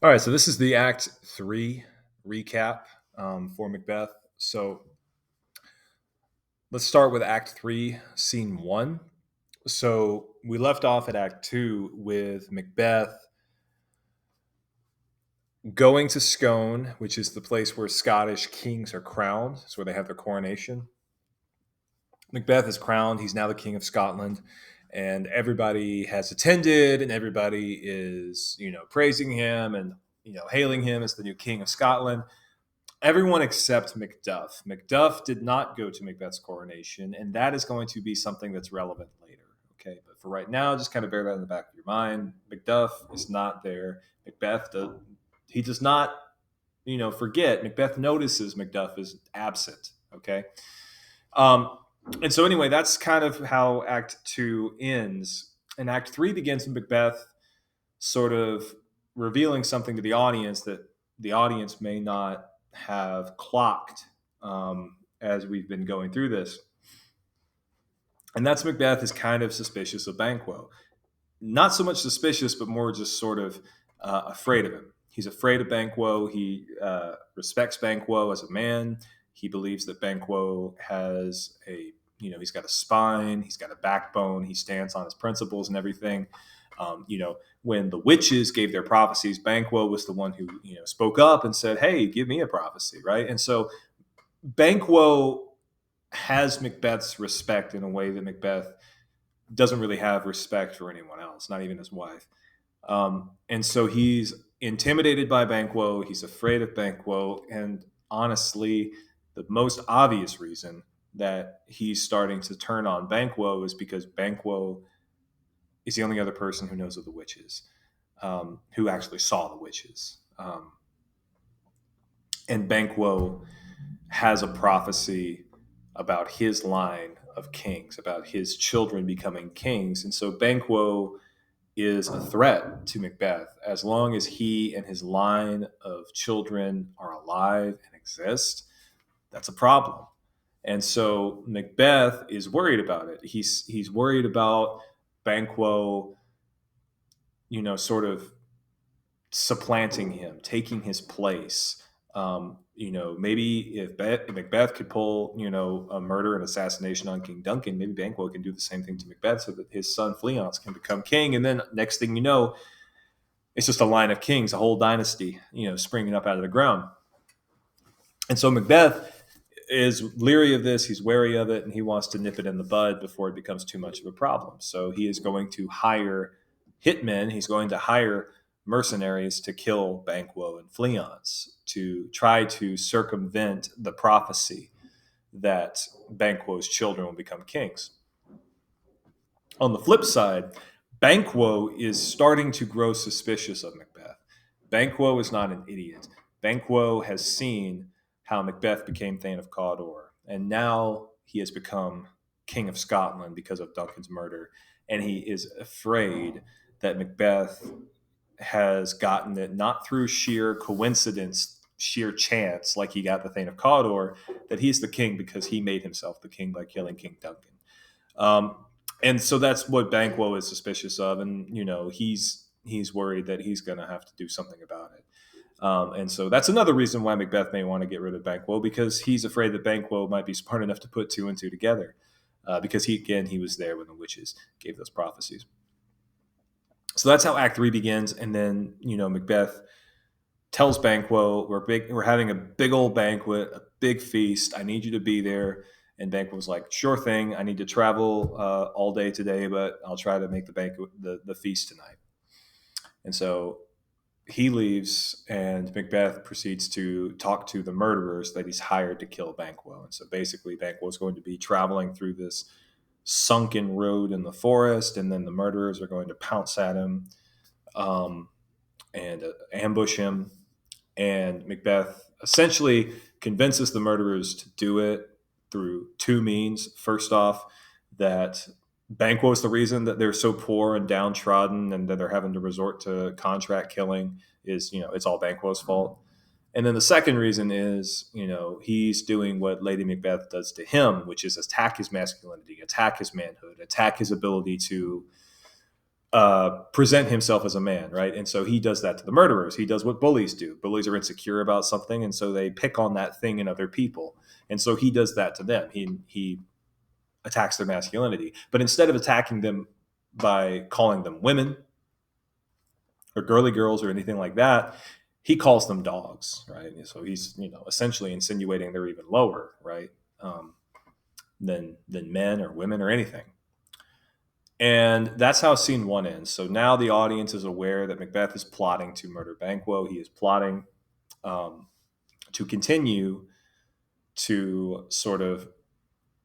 All right, so this is the Act 3 recap for Macbeth. So let's start with Act 3, Scene 1. So we left off at Act 2 with Macbeth going to Scone, which is the place where Scottish kings are crowned. It's where they have their coronation. Macbeth is crowned. He's now the King of Scotland. And everybody has attended, and everybody is, praising him and, hailing him as the new King of Scotland. Everyone except Macduff. Macduff did not go to Macbeth's coronation, and that is going to be something that's relevant later. Okay, but for right now, just kind of bear that in the back of your mind. Macduff is not there. He does not, forget. Macbeth notices Macduff is absent. Okay, um, and so anyway, that's kind of how Act Two ends, and Act Three begins with Macbeth sort of revealing something to the audience that the audience may not have clocked as we've been going through this. And that's Macbeth is kind of suspicious of Banquo. Not so much suspicious, but more just sort of afraid of him. He's afraid of Banquo. He respects Banquo as a man. He believes that Banquo has he's got a spine, he's got a backbone, he stands on his principles and everything. When the witches gave their prophecies, Banquo was the one who spoke up and said, "Hey, give me a prophecy," right? And so Banquo has Macbeth's respect in a way that Macbeth doesn't really have respect for anyone else, not even his wife. And so he's intimidated by Banquo. He's afraid of Banquo, and honestly, the most obvious reason that he's starting to turn on Banquo is because Banquo is the only other person who knows of the witches, who actually saw the witches. And Banquo has a prophecy about his line of kings, about his children becoming kings. And so Banquo is a threat to Macbeth. As long as he and his line of children are alive and exist, that's a problem. And so Macbeth is worried about it. He's worried about Banquo, sort of supplanting him, taking his place. Maybe if Macbeth could pull, a murder and assassination on King Duncan, maybe Banquo can do the same thing to Macbeth so that his son Fleance can become king. And then next thing you know, it's just a line of kings, a whole dynasty, springing up out of the ground. And so Macbeth is leery of this. He's wary of it, and he wants to nip it in the bud before it becomes too much of a problem. So he is going to hire hitmen. He's going to hire mercenaries to kill Banquo and Fleance to try to circumvent the prophecy that Banquo's children will become kings. On the flip side, Banquo is starting to grow suspicious of Macbeth. Banquo is not an idiot. Banquo has seen how Macbeth became Thane of Cawdor, and now he has become King of Scotland because of Duncan's murder, and he is afraid that Macbeth has gotten it not through sheer coincidence, sheer chance, like he got the Thane of Cawdor, that he's the king because he made himself the king by killing King Duncan. Um, and so that's what Banquo is suspicious of, and he's worried that he's going to have to do something about it. And so that's another reason why Macbeth may want to get rid of Banquo, because he's afraid that Banquo might be smart enough to put two and two together, because he was there when the witches gave those prophecies. So that's how Act 3 begins, and then Macbeth tells Banquo, we're having a big old banquet, a big feast. I need you to be there." And Banquo's like, "Sure thing. I need to travel all day today, but I'll try to make the banquet, the feast tonight." And so he leaves, and Macbeth proceeds to talk to the murderers that he's hired to kill Banquo. And so basically, Banquo is going to be traveling through this sunken road in the forest, and then the murderers are going to pounce at him um, and ambush him. And Macbeth essentially convinces the murderers to do it through two means. First off, that Banquo is the reason that they're so poor and downtrodden and that they're having to resort to contract killing is, it's all Banquo's fault. And then the second reason is, he's doing what Lady Macbeth does to him, which is attack his masculinity, attack his manhood, attack his ability to present himself as a man, right? And so he does that to the murderers. He does what bullies do. Bullies are insecure about something, and so they pick on that thing in other people. And so he does that to them. He attacks their masculinity, but instead of attacking them by calling them women or girly girls or anything like that, he calls them dogs, right? So he's essentially insinuating they're even lower, right, than men or women or anything. And that's how scene one ends. So now the audience is aware that Macbeth is plotting to murder Banquo. He is plotting um, to continue to sort of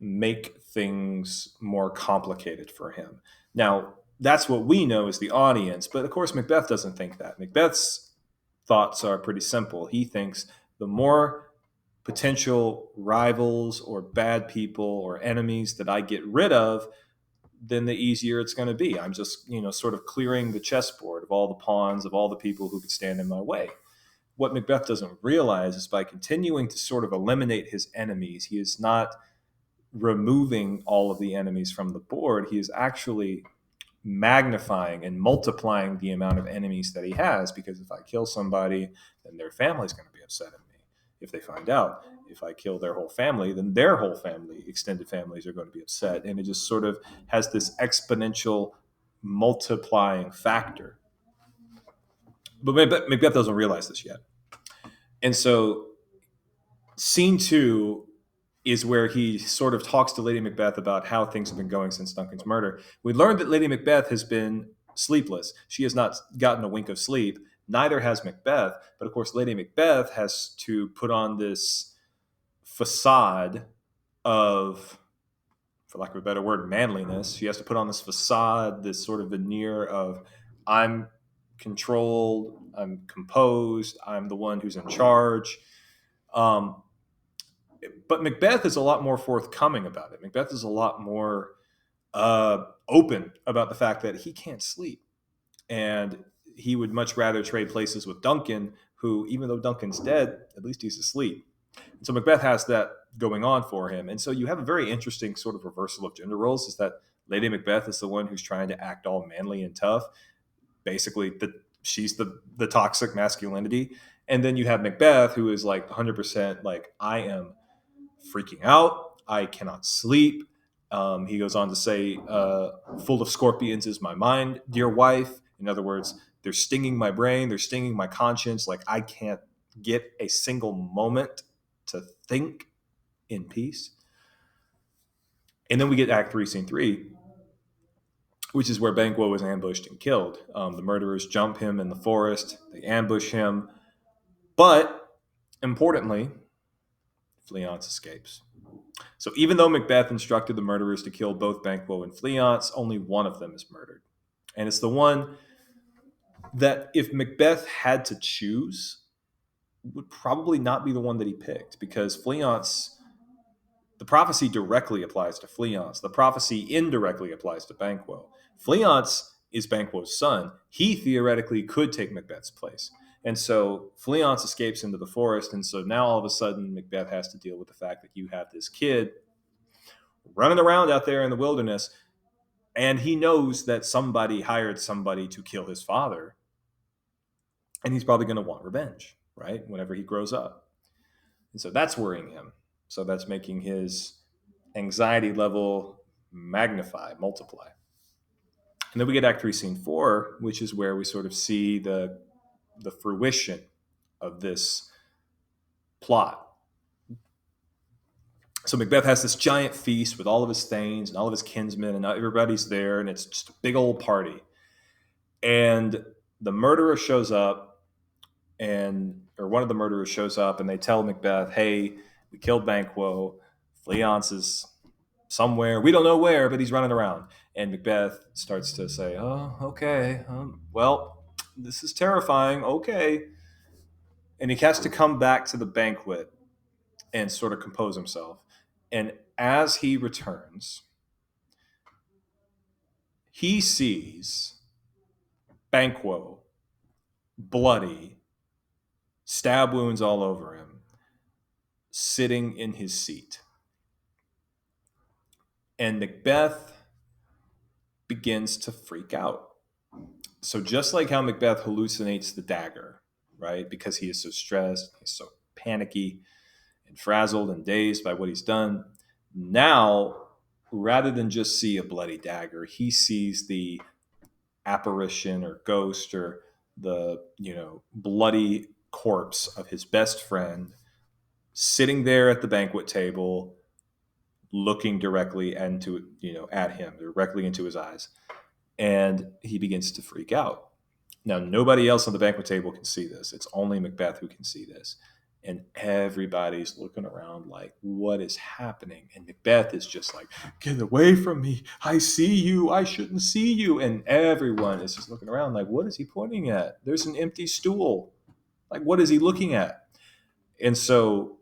make things more complicated for him. Now, that's what we know as the audience, but of course, Macbeth doesn't think that. Macbeth's thoughts are pretty simple. He thinks the more potential rivals or bad people or enemies that I get rid of, then the easier it's going to be. I'm just, sort of clearing the chessboard of all the pawns, of all the people who could stand in my way. What Macbeth doesn't realize is by continuing to sort of eliminate his enemies, he is not removing all of the enemies from the board. He is actually magnifying and multiplying the amount of enemies that he has, because if I kill somebody, then their family's going to be upset at me. If they find out, if I kill their whole family, then their whole family, extended families, are going to be upset. And it just sort of has this exponential multiplying factor. But Macbeth doesn't realize this yet. And so scene two is where he sort of talks to Lady Macbeth about how things have been going since Duncan's murder. We learned that Lady Macbeth has been sleepless. She has not gotten a wink of sleep. Neither has Macbeth. But of course, Lady Macbeth has to put on this facade of, for lack of a better word, manliness. She has to put on this facade, this sort of veneer of, I'm controlled, I'm composed, I'm the one who's in charge. Um, but Macbeth is a lot more forthcoming about it. Macbeth is a lot more open about the fact that he can't sleep, and he would much rather trade places with Duncan, who, even though Duncan's dead, at least he's asleep. And so Macbeth has that going on for him, and so you have a very interesting sort of reversal of gender roles. Is that Lady Macbeth is the one who's trying to act all manly and tough, basically she's the toxic masculinity, and then you have Macbeth, who is like 100% like, I am freaking out. I cannot sleep. He goes on to say, full of scorpions is my mind, dear wife. In other words, they're stinging my brain, they're stinging my conscience. Like, I can't get a single moment to think in peace. And then we get Act 3, Scene 3, which is where Banquo is ambushed and killed. The murderers jump him in the forest, they ambush him. But importantly, Fleance escapes. So even though Macbeth instructed the murderers to kill both Banquo and Fleance, only one of them is murdered. And it's the one that, if Macbeth had to choose, would probably not be the one that he picked, because Fleance, the prophecy directly applies to Fleance. The prophecy indirectly applies to Banquo. Fleance is Banquo's son. He theoretically could take Macbeth's place. And so Fleance escapes into the forest. And so now all of a sudden, Macbeth has to deal with the fact that you have this kid running around out there in the wilderness, and he knows that somebody hired somebody to kill his father, and he's probably going to want revenge, right, whenever he grows up. And so that's worrying him. So that's making his anxiety level magnify, multiply. And then we get Act 3, Scene 4, which is where we sort of see the fruition of this plot. So Macbeth has this giant feast with all of his thanes and all of his kinsmen, and everybody's there, and it's just a big old party. And the murderer shows up, or one of the murderers shows up, and they tell Macbeth, hey, we killed Banquo. Fleance is somewhere. We don't know where, but he's running around. And Macbeth starts to say, oh, okay. Well, this is terrifying. Okay. And he has to come back to the banquet and sort of compose himself. And as he returns, he sees Banquo bloody, stab wounds all over him, sitting in his seat. And Macbeth begins to freak out. So just like how Macbeth hallucinates the dagger, right? Because he is so stressed, he's so panicky and frazzled and dazed by what he's done. Now, rather than just see a bloody dagger, he sees the apparition or ghost or the, bloody corpse of his best friend sitting there at the banquet table, looking directly into, at him, directly into his eyes. And he begins to freak out. Now, nobody else on the banquet table can see this. It's only Macbeth who can see this. And everybody's looking around like, what is happening? And Macbeth is just like, get away from me. I see you. I shouldn't see you. And everyone is just looking around like, what is he pointing at? There's an empty stool. Like, what is he looking at? And so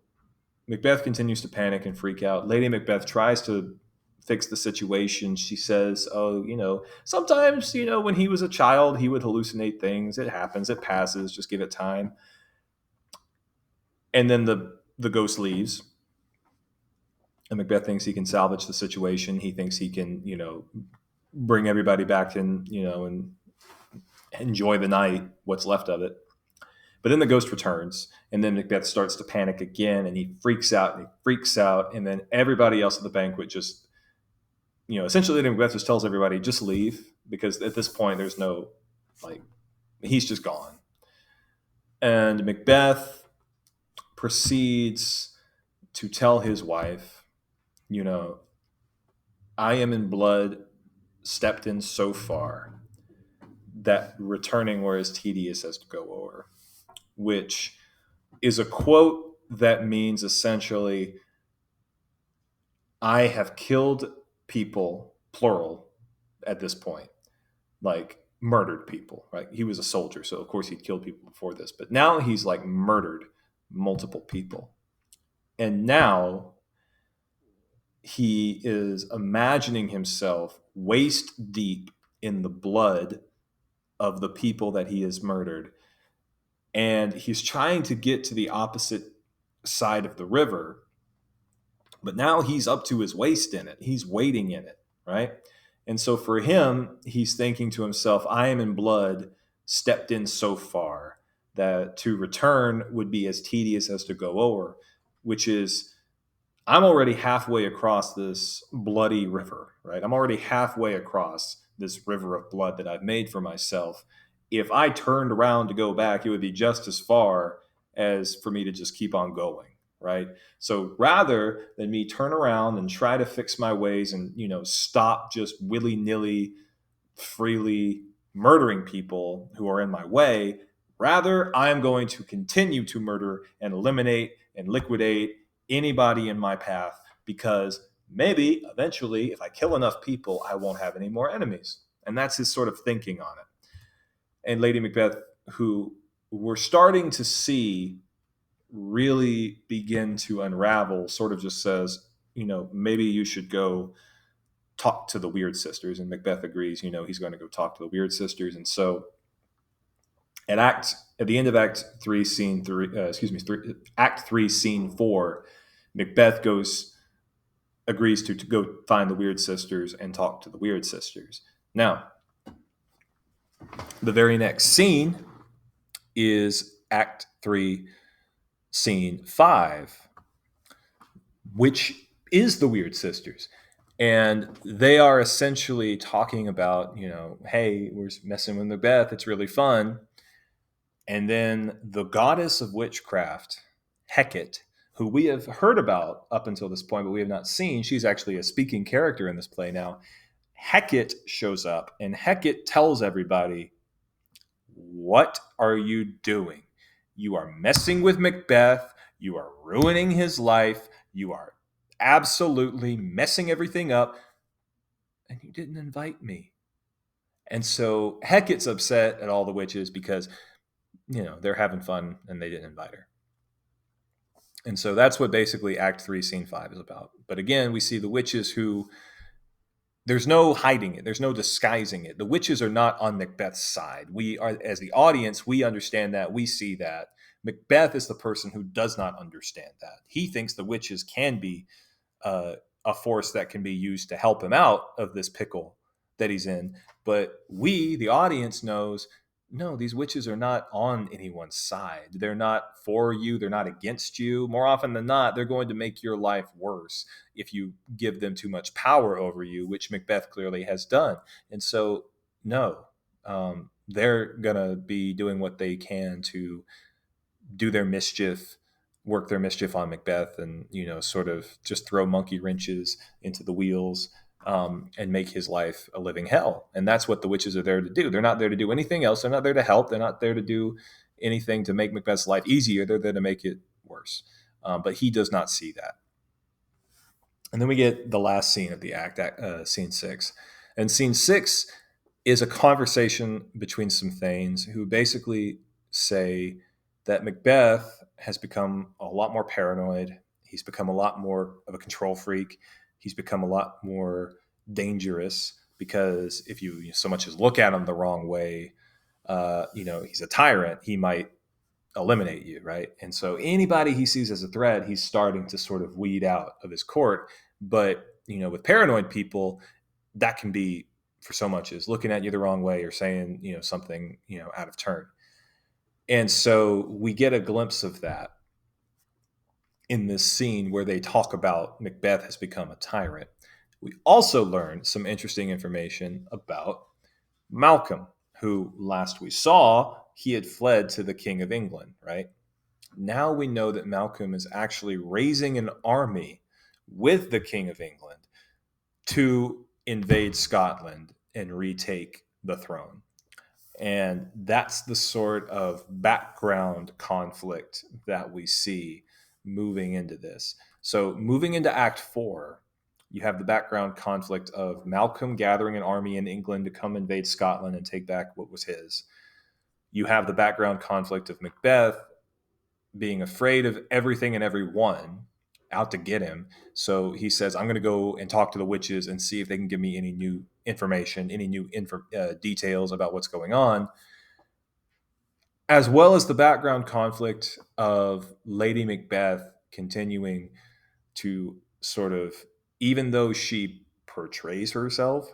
Macbeth continues to panic and freak out. Lady Macbeth tries to fix the situation. She says, oh, sometimes, when he was a child, he would hallucinate things. It happens. It passes. Just give it time. And then the ghost leaves. And Macbeth thinks he can salvage the situation. He thinks he can, bring everybody back in, and enjoy the night, what's left of it. But then the ghost returns, and then Macbeth starts to panic again, and he freaks out, and then everybody else at the banquet just, essentially Macbeth just tells everybody, just leave, because at this point there's no, he's just gone. And Macbeth proceeds to tell his wife, I am in blood, stepped in so far that returning were as tedious as to go o'er, which is a quote that means essentially, I have killed people, plural, at this point, like murdered people, right? He was a soldier, so of course he'd killed people before this, but now he's like murdered multiple people. And now he is imagining himself waist deep in the blood of the people that he has murdered. And he's trying to get to the opposite side of the river, but now he's up to his waist in it. He's wading in it, right? And so for him, he's thinking to himself, I am in blood, stepped in so far that to return would be as tedious as to go over, which is, I'm already halfway across this bloody river, right? I'm already halfway across this river of blood that I've made for myself. If I turned around to go back, it would be just as far as for me to just keep on going, right? So rather than me turn around and try to fix my ways and, stop just willy-nilly, freely murdering people who are in my way, rather I'm going to continue to murder and eliminate and liquidate anybody in my path, because maybe eventually if I kill enough people, I won't have any more enemies. And that's his sort of thinking on it. And Lady Macbeth, who we're starting to see really begin to unravel, sort of just says, maybe you should go talk to the Weird Sisters. And Macbeth agrees, he's going to go talk to the Weird Sisters. And so at the end of Act 3, Scene 3, Act 3, Scene 4, Macbeth agrees to go find the Weird Sisters and talk to the Weird Sisters. Now, the very next scene is Act 3, Scene 5, which is the Weird Sisters. And they are essentially talking about, hey, we're messing with Macbeth. It's really fun. And then the goddess of witchcraft, Hecate, who we have heard about up until this point, but we have not seen. She's actually a speaking character in this play now. Hecate shows up, and Hecate tells everybody, what are you doing? You are messing with Macbeth. You are ruining his life. You are absolutely messing everything up. And you didn't invite me. And so Hecate's upset at all the witches because, they're having fun and they didn't invite her. And so that's what basically Act 3, Scene 5 is about. But again, we see the witches who, there's no hiding it. There's no disguising it. The witches are not on Macbeth's side. We are, as the audience, we understand that. We see that. Macbeth is the person who does not understand that. He thinks the witches can be a force that can be used to help him out of this pickle that he's in. But we, the audience, knows no, these witches are not on anyone's side. They're not for you. They're not against you. More often than not, they're going to make your life worse if you give them too much power over you, which Macbeth clearly has done. And so, no, they're going to be doing what they can to do their mischief, work their mischief on Macbeth, and sort of just throw monkey wrenches into the wheels, and make his life a living hell. And that's what the witches are there to do. They're not there to do anything else. They're not there to help. They're not there to do anything to make Macbeth's life easier. They're there to make it worse. But he does not see that. And then we get the last scene of the scene 6. And scene 6 is a conversation between some Thanes who basically say that Macbeth has become a lot more paranoid. He's become a lot more of a control freak. He's become a lot more dangerous because if you so much as look at him the wrong way, he's a tyrant. He might eliminate you, right? And so anybody he sees as a threat, he's starting to sort of weed out of his court. But with paranoid people, that can be for so much as looking at you the wrong way or saying something out of turn. And so we get a glimpse of that in this scene where they talk about Macbeth has become a tyrant. We also learn some interesting information about Malcolm, who last we saw, he had fled to the King of England, right? Now we know that Malcolm is actually raising an army with the King of England to invade Scotland and retake the throne. And that's the sort of background conflict that we see moving into this. So, moving into Act 4, you have the background conflict of Malcolm gathering an army in England to come invade Scotland and take back what was his. You have the background conflict of Macbeth being afraid of everything and everyone out to get him. So he says, I'm going to go and talk to the witches and see if they can give me any new information, any new details about what's going on, as well as the background conflict of Lady Macbeth continuing to sort of, even though she portrays herself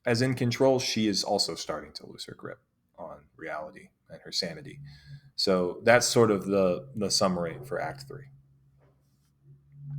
as in control, she is also starting to lose her grip on reality and her sanity. So that's sort of the summary for Act 3.